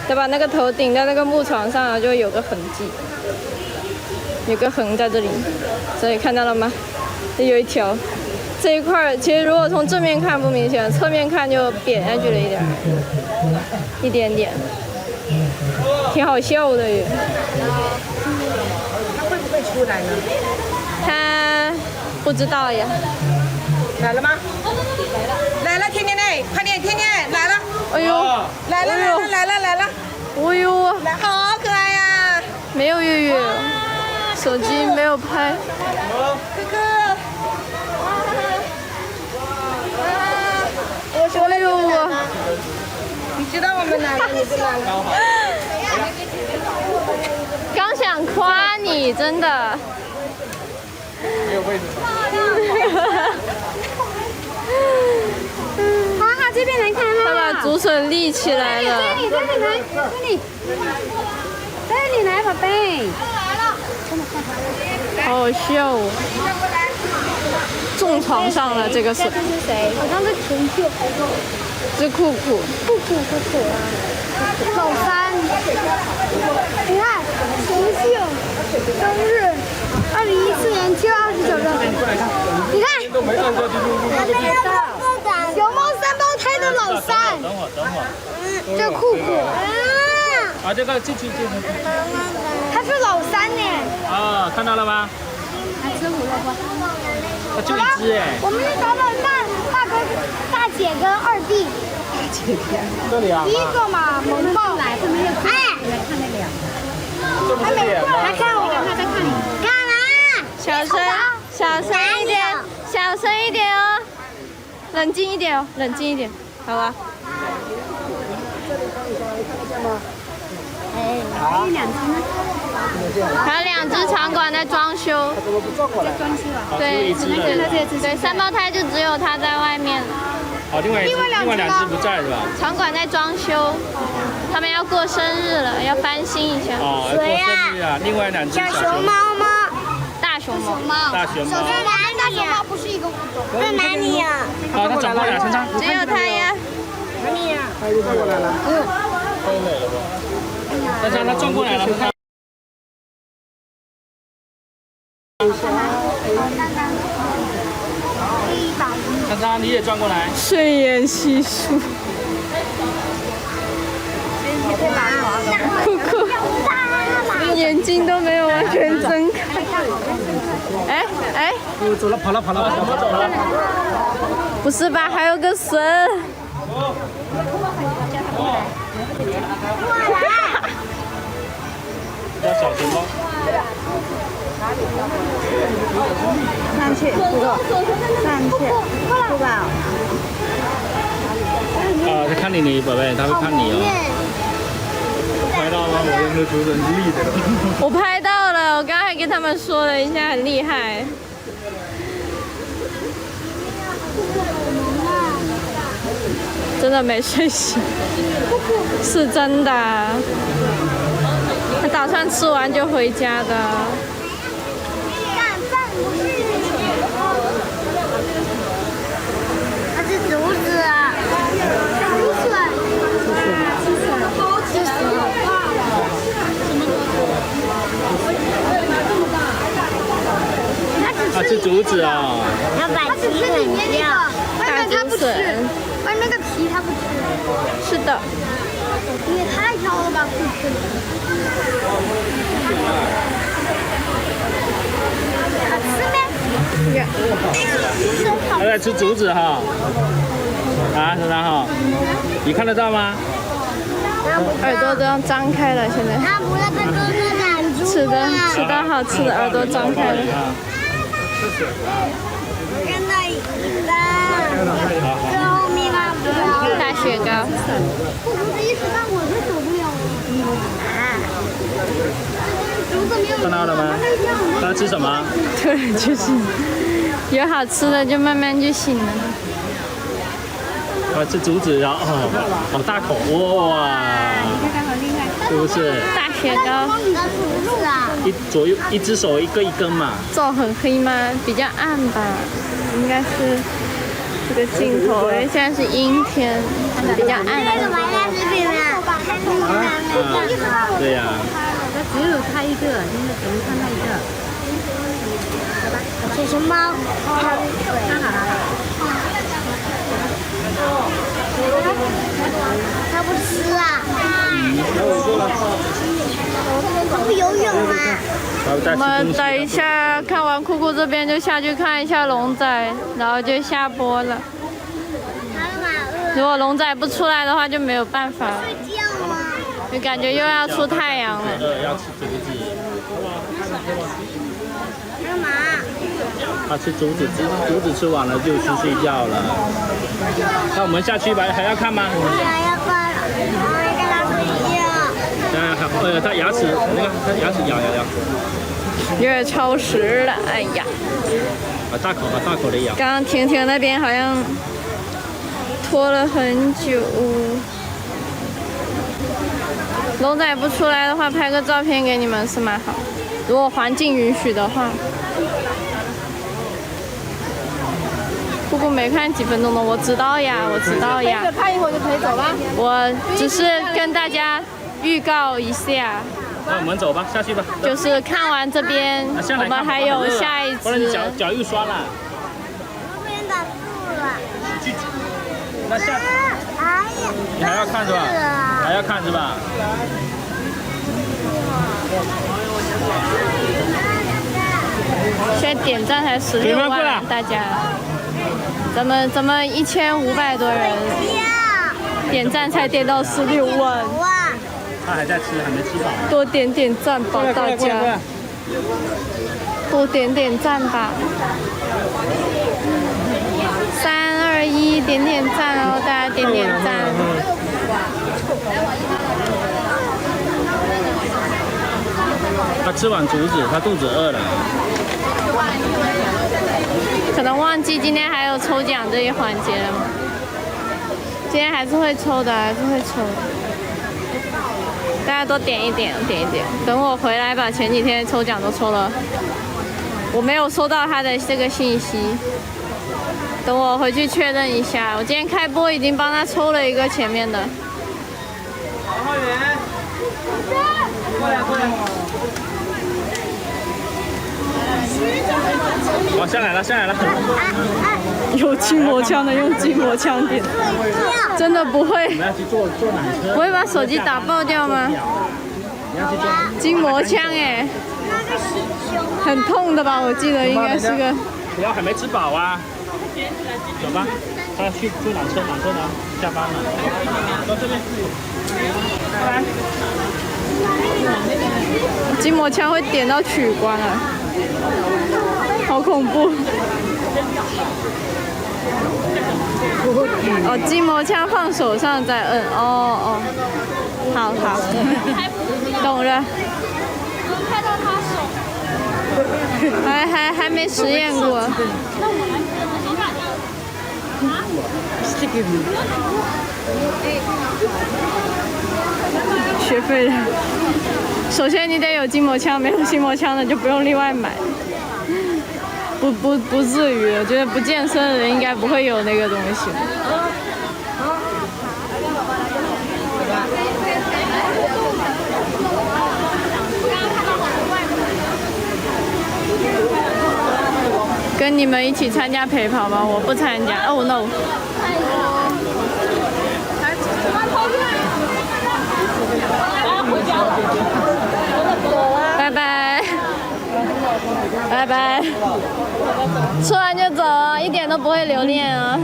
再把那个头顶在那个木床上，就会有个痕迹，有个痕在这里，所以看到了吗？有一条。这一块其实如果从正面看不明显，侧面看就扁下去了一点，一点点，挺好笑的耶。他会不会出来呢？他不知道呀。来了吗？来了，甜甜嘞，快点，甜甜来了。哎呦，来了，来了，来了，来了。哎呦，来，好可爱呀！没有月月，手机没有拍。哥哥。我说了有来吗？你知道我们来了，你不来了。刚想夸你，真的。没有位置。好好，这边来看啦。他把竹笋立起来了。这里来，这里，这里来，宝贝。好好笑哦。重床上了，这个是。这是谁？好像是婷婷。是酷酷。酷啊。老三。你看，重庆生日，2014年7月29日。你看。都没按照进入录那个地方。小猫三胞胎的老三。等会儿。这酷酷。啊，这个进去。他是老三呢。啊，看到了吗？还吃胡萝卜。它就一只哎。我们去找找大哥、大姐跟二弟。这里啊。第一个嘛，萌萌来，后面又哎，来看那个呀。还没过来，来看我，他在看你。干嘛？小声一点，小声一点哦，冷静一点哦，冷静一点，好吧？哎，还有2只呢。还有2只场馆在装修。怎么不转过来？装修啊。对，只能跟他这只。对，三胞胎就只有他在外面了。哦，另外2只不在是吧？场馆在装修，他们要过生日了，要翻新一下。哦，过生日啊！另外2只小熊猫吗？大熊猫。大熊猫。大熊猫不是一个物种。在哪里呀？好，它转过来，珊珊。只有它呀。哪里呀？它又转过来了。太美了吧！珊珊，它转过来了。珊珊，你也转过来。睡眼稀疏。酷酷，眼睛都没有完全睁开。哎，走了，跑了，走了。不是吧？还有个神。叫小熊猫。上去，过来。啊，他看你宝贝，他会看你哦。拍到吗？我用的竹笋立着了。我拍到了，我刚才跟他们说了一下，很厉害。真的没睡醒，是真的。他打算吃完就回家的。它是竹子啊，竹笋，啊，吃竹子啊！要把皮里面那个，外面它不吃，外面那个皮它不吃。是的。你也太挑了吧，酷酷。好吃没？他在吃竹子哈。啊，珊珊哈，你看得到吗？耳朵都要张开了，现在。它不要被哥哥赶住。吃的好吃的耳朵张开了。我看到一个，最后面那个大雪糕。不竹子一时半会儿都走不了了。竹子没有。看到了吗？他在吃什么？突然就醒了，有好吃的就慢慢就醒了。吃竹子，然后好大口哇！是不是？大雪糕。一只手一根嘛。照很黑吗？比较暗吧，应该是这个镜头，因为现在是阴天，比较暗。这个玩意儿是什么？对呀、只有它一个，现在只能看它一个。水熊猫，看好了。它不吃啊？它不游泳啊？我们等一下看完酷酷这边就下去看一下龙仔，然后就下播了。如果龙仔不出来的话就没有办法了，睡觉吗？就感觉又要出太阳了。要吃竹子。干嘛？他吃竹子，竹子吃完了就去睡觉了。那我们下去吧，还要看吗？还要关，我要跟它睡觉。他牙齿，那个他牙齿咬。有点超时了，哎呀！大口的咬。刚刚婷婷那边好像拖了很久。龙仔不出来的话，拍个照片给你们是蛮好，如果环境允许的话。酷酷没看几分钟的，我知道呀。看一会儿就可以走了。我只是跟大家预告一下。那我们走吧，下去吧。就是看完这边，我们还有下一不然你支。脚又酸了。我被人打住了。那下，哎呀！你还要看是吧？还要看是吧？现在点赞才16万，大家，咱们1500多人，点赞才点到16万。他还在吃，还没吃饱。多点点赞吧，大家，多点点赞吧。3、2、1，点点赞哦，大家点点赞。他吃完竹子，他肚子饿了。可能忘记今天还有抽奖这一环节了嘛？今天还是会抽的，大家多点一点。等我回来把前几天抽奖都抽了，我没有收到他的这个信息，等我回去确认一下。我今天开播已经帮他抽了一个前面的。王浩源，过来。哦，下来了。有筋膜枪的用筋膜枪点，真的不会。我们要去坐缆车。不会把手机打爆掉吗？你要去坐。筋膜枪哎，很痛的吧？我记得应该是个。不要，还没吃饱啊。走吧，他去坐缆车呢，下班了。到这边。拜拜。筋膜枪会点到取关啊，好恐怖！哦，筋膜枪放手上再摁，哦，好，懂了。拍到他手。还没实验过。学废了。首先你得有筋膜枪，没有筋膜枪的就不用另外买。不至于，我觉得不健身的人应该不会有那个东西。跟你们一起参加陪跑吗？我不参加。Oh no！拜拜，吃完就走啊，一点都不会留恋啊。